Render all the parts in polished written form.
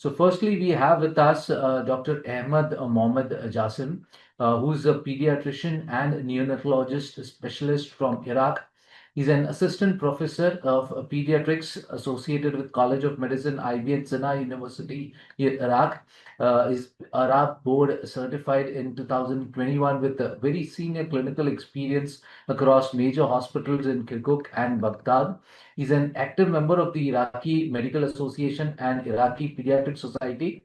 So firstly, we have with us Dr. Ahmed Mohammed Jassim, who's a pediatrician and neonatologist specialist from Iraq. He's an assistant professor of pediatrics associated with College of Medicine, IBN Sana University, Iraq. Is Arab board certified in 2021 with a very senior clinical experience across major hospitals in Kirkuk and Baghdad. He's an active member of the Iraqi Medical Association and Iraqi Pediatric Society.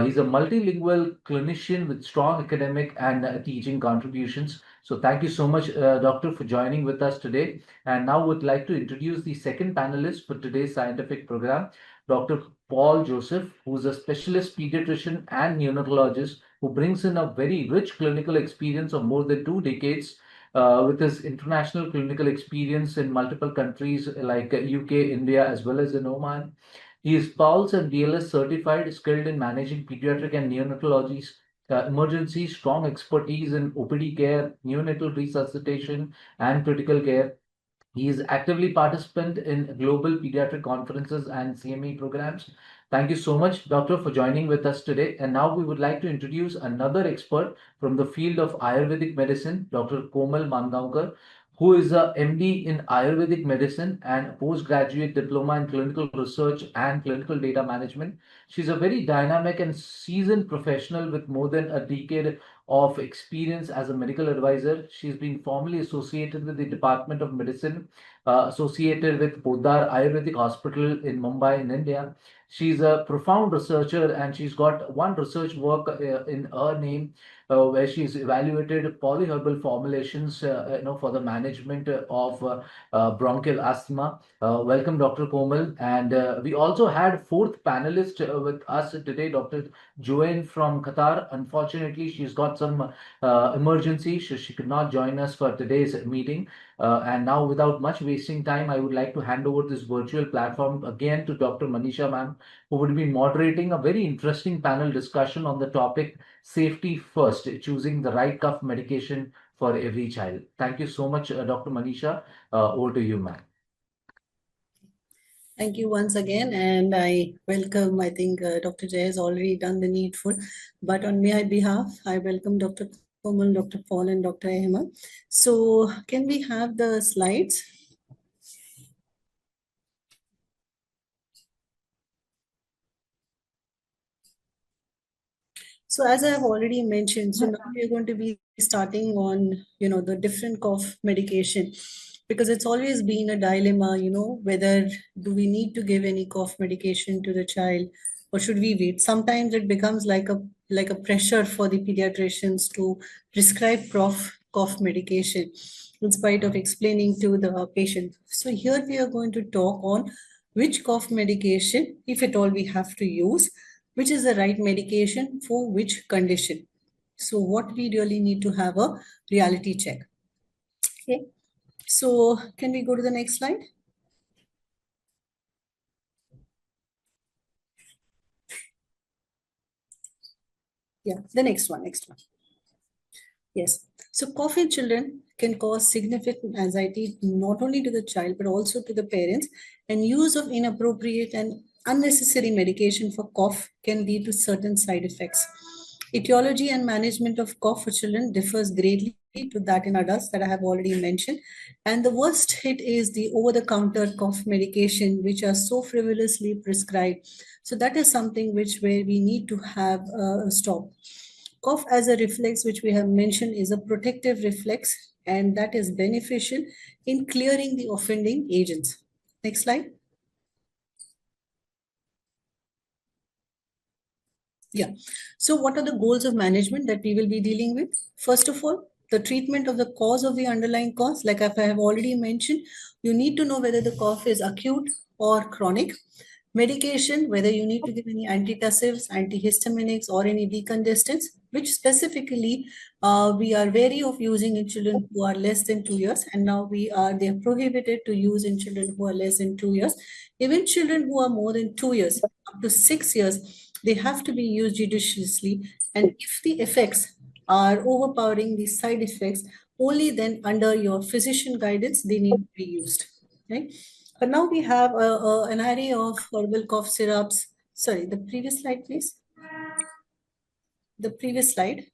He's a multilingual clinician with strong academic and teaching contributions. So thank you so much, Doctor, for joining with us today. And now would like to introduce the second panelist for today's scientific program, Dr. Paul Joseph, who's a specialist pediatrician and neonatologist who brings in a very rich clinical experience of more than 2 decades with his international clinical experience in multiple countries like UK, India, as well as in Oman. He is PALS and BLS certified, skilled in managing pediatric and neonatology emergency, strong expertise in OPD care, neonatal resuscitation, and critical care. He is actively participant in global pediatric conferences and CME programs. Thank you so much, Doctor, for joining with us today. And now we would like to introduce another expert from the field of Ayurvedic medicine, Dr. Komal Mangaonkar, who is a MD in Ayurvedic medicine and postgraduate diploma in clinical research and clinical data management. She's a very dynamic and seasoned professional with more than a decade of experience as a medical advisor. She's been formally associated with the Department of Medicine, associated with Poddar Ayurvedic Hospital in Mumbai, in India. She's a profound researcher and she's got one research work in her name where she's evaluated polyherbal formulations for the management of bronchial asthma. Welcome, Dr. Komal. And we also had fourth panelist with us today, Dr. Joanne from Qatar. Unfortunately, she's got some emergency, so she could not join us for today's meeting. And now, without much wasting time, I would like to hand over this virtual platform again to Dr. Manisha ma'am, who would be moderating a very interesting panel discussion on the topic safety first, choosing the right cough medication for every child. Thank you so much, Dr. Manisha. Over to you, ma'am. Thank you once again, and I welcome, I think Dr. Jay has already done the needful, but on my behalf, I welcome Dr. Komal, Dr. Paul, and Dr. Ahmed. So can we have the slides? So as I have already mentioned, so now we're going to be starting on, the different cough medication, because it's always been a dilemma, whether do we need to give any cough medication to the child or should we wait? Sometimes it becomes like a pressure for the pediatricians to prescribe cough medication in spite of explaining to the patient. So here we are going to talk on which cough medication, if at all we have to use, which is the right medication for which condition. So what we really need to have a reality check. Okay. So can we go to the next slide? Yeah, the next one. Yes. So cough in children can cause significant anxiety not only to the child but also to the parents, and use of inappropriate and unnecessary medication for cough can lead to certain side effects. Etiology and management of cough for children differs greatly to that in adults that I have already mentioned. And the worst hit is the over-the-counter cough medication, which are so frivolously prescribed. So that is something where we need to have a stop. Cough as a reflex, which we have mentioned, is a protective reflex, and that is beneficial in clearing the offending agents. Next slide. Yeah. So what are the goals of management that we will be dealing with? First of all, the treatment of the cause of the underlying cause. Like I have already mentioned, you need to know whether the cough is acute or chronic. Medication, whether you need to give any antitussives, antihistaminics, or any decongestants, which specifically we are wary of using in children who are less than 2 years. And now they are prohibited to use in children who are less than 2 years. Even children who are more than 2 years, up to 6 years, they have to be used judiciously. And if the effects are overpowering the side effects, only then under your physician guidance, they need to be used. Right? But now we have an array of herbal cough syrups, Sorry, the previous slide, please. The previous slide.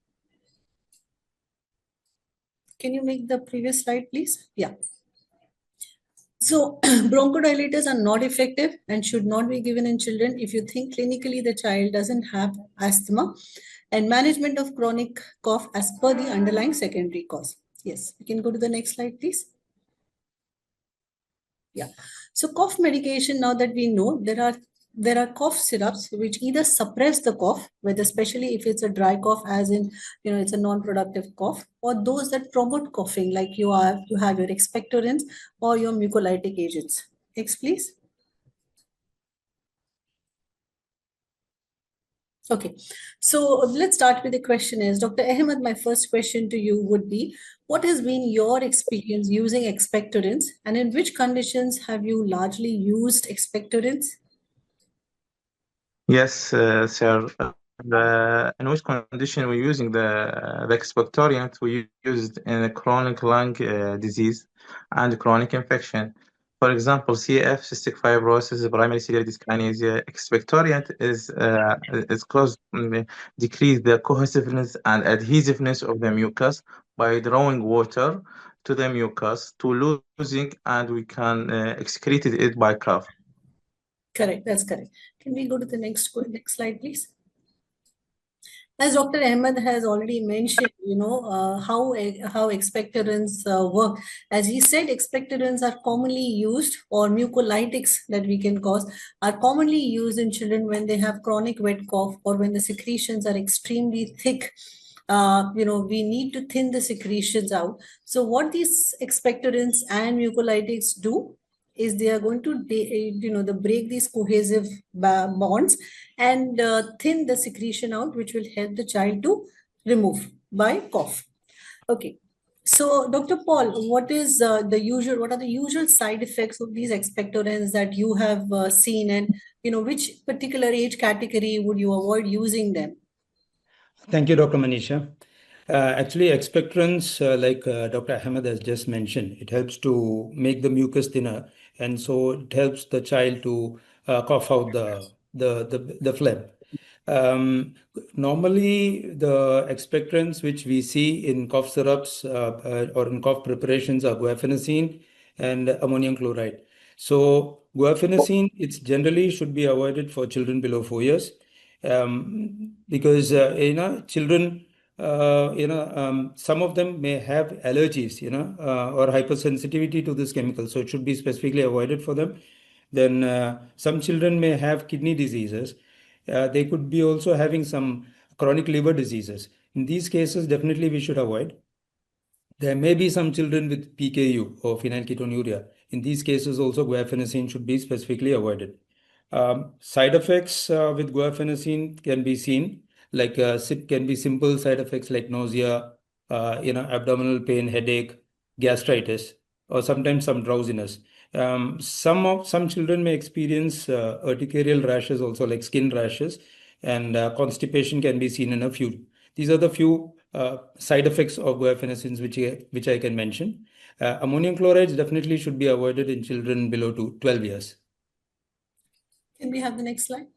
Can you make the previous slide, please? Yeah. So bronchodilators are not effective and should not be given in children if you think clinically the child doesn't have asthma, and management of chronic cough as per the underlying secondary cause. Yes, we can go to the next slide, please. Yeah. So cough medication, now that we know, there are cough syrups which either suppress the cough, whether especially if it's a dry cough, as in, it's a non-productive cough, or those that promote coughing, like you have your expectorants or your mucolytic agents. Next, please. Okay, so let's start with the question is, Dr. Ahmed, my first question to you would be, what has been your experience using expectorants, and in which conditions have you largely used expectorants? Yes, sir. In which condition we're using the expectorant we used in a chronic lung disease and chronic infection. For example, CF, cystic fibrosis, primary ciliary dyskinesia. Expectorant is caused decrease the cohesiveness and adhesiveness of the mucus by drawing water to the mucus to losing, and we can excrete it by cough. Correct, that's correct. Can we go to the next slide, please? As Dr. Ahmed has already mentioned, how expectorants work. As he said, expectorants are commonly used, or mucolytics that we can cause, are commonly used in children when they have chronic wet cough or when the secretions are extremely thick. We need to thin the secretions out. So what these expectorants and mucolytics do is they are going to break these cohesive bonds and thin the secretion out, which will help the child to remove by cough. Okay. So, Dr. Paul, what are the usual side effects of these expectorants that you have seen, and which particular age category would you avoid using them? Thank you, Dr. Manisha. Actually, expectorants, like Dr. Ahmed has just mentioned, it helps to make the mucus thinner, and so it helps the child to cough out the phlegm. Normally, the expectorants which we see in cough syrups or in cough preparations are guaifenesin and ammonium chloride. So guaifenesin, it's generally should be avoided for children below 4 years, because children, some of them may have allergies, or hypersensitivity to this chemical, so it should be specifically avoided for them. Then some children may have kidney diseases. They could be also having some chronic liver diseases. In these cases, definitely we should avoid. There may be some children with PKU or phenylketonuria. In these cases, also guaifenesin should be specifically avoided. Side effects with guaifenesin can be seen, like can be simple side effects like nausea, abdominal pain, headache, gastritis, or sometimes some drowsiness. Some children may experience urticarial rashes also, like skin rashes, and constipation can be seen in a few. These are the few side effects of guaifenesins which I can mention. Ammonium chloride definitely should be avoided in children below 12 years. Can we have the next slide?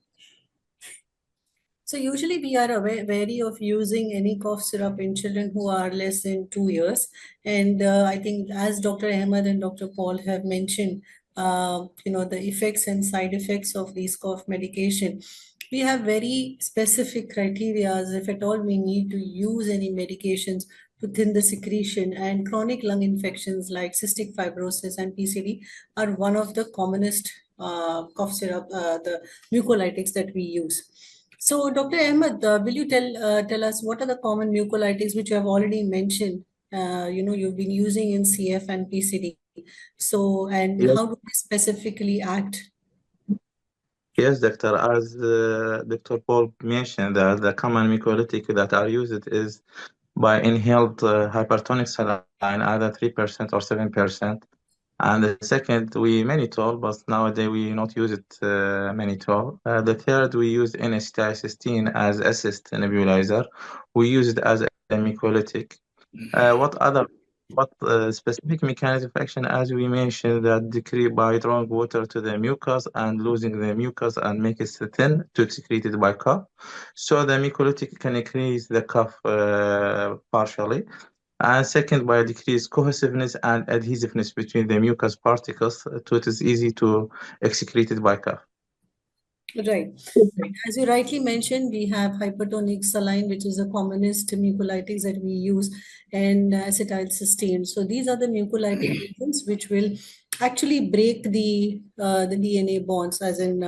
So usually we are wary of using any cough syrup in children who are less than 2 years. And I think as Dr. Ahmed and Dr. Paul have mentioned, the effects and side effects of these cough medication, we have very specific criteria if at all we need to use any medications to thin the secretion. And chronic lung infections like cystic fibrosis and PCD are one of the commonest cough syrup, the mucolytics that we use. So, Dr. Ahmed, will you tell us what are the common mucolytics which you have already mentioned? You've been using in CF and PCD. So, and Yes. how do they specifically act? Yes, doctor. As Dr. Paul mentioned, the common mucolytic that are used is by inhaled hypertonic saline, either 3% or 7%. And the second, we mannitol, but nowadays we not use it mannitol. The third, we use N-acetylcysteine as assist nebulizer. We use it as a mucolytic. What other But specific mechanism of action, as we mentioned, that decrease by drawing water to the mucus and losing the mucus and make it thin to excreted by cough. So the mucolytic can increase the cough partially. And second, by decreased cohesiveness and adhesiveness between the mucus particles, so it is easy to excreted by cough. Right. As you rightly mentioned, we have hypertonic saline, which is the commonest mucolytics that we use, and acetylcysteine. So these are the mucolytic agents which will actually break the DNA bonds, as in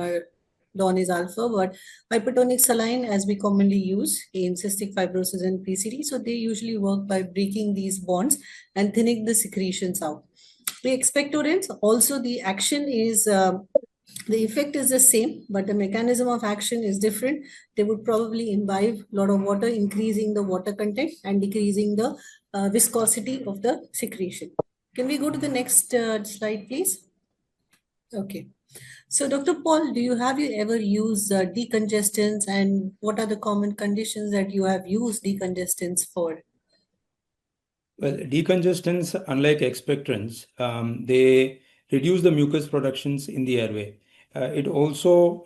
Don is alpha, but hypertonic saline, as we commonly use in cystic fibrosis and PCD, so they usually work by breaking these bonds and thinning the secretions out. The expectorants, also the action is the effect is the same, but the mechanism of action is different. They would probably imbibe a lot of water, increasing the water content and decreasing the viscosity of the secretion. Can we go to the next slide, please? Okay. So, Dr. Paul, you ever used decongestants, and what are the common conditions that you have used decongestants for? Well, decongestants, unlike expectorants, they reduce the mucus productions in the airway. It also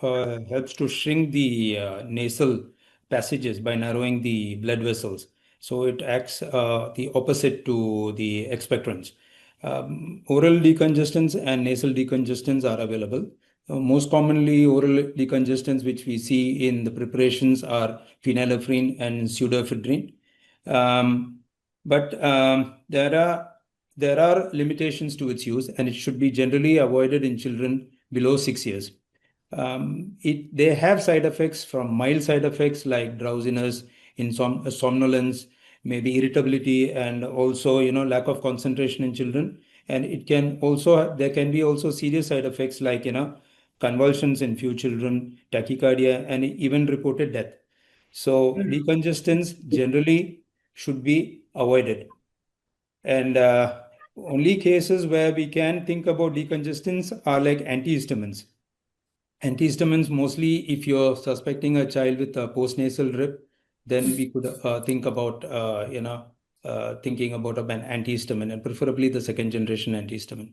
helps to shrink the nasal passages by narrowing the blood vessels. So it acts the opposite to the expectorants. Oral decongestants and nasal decongestants are available. Most commonly, oral decongestants which we see in the preparations are phenylephrine and pseudoephedrine. But there are limitations to its use, and it should be generally avoided in children below 6 years. They have side effects, from mild side effects like drowsiness, somnolence, maybe irritability, and also lack of concentration in children. And there can be also serious side effects like convulsions in few children, tachycardia, and even reported death. So decongestants generally should be avoided. And only cases where we can think about decongestants are like antihistamines. Antihistamines, mostly if you're suspecting a child with a postnasal drip, then we could think about thinking about an antihistamine, and preferably the second generation antihistamine.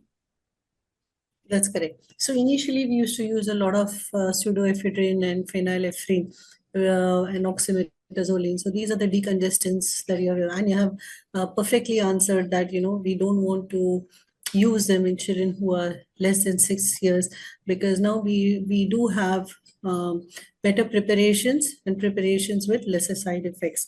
That's correct. So initially we used to use a lot of pseudoephedrine and phenylephrine and oxymetazoline. So these are the decongestants that and you have perfectly answered that, we don't want to use them in children who are less than 6 years, because now we do have better preparations and preparations with lesser side effects.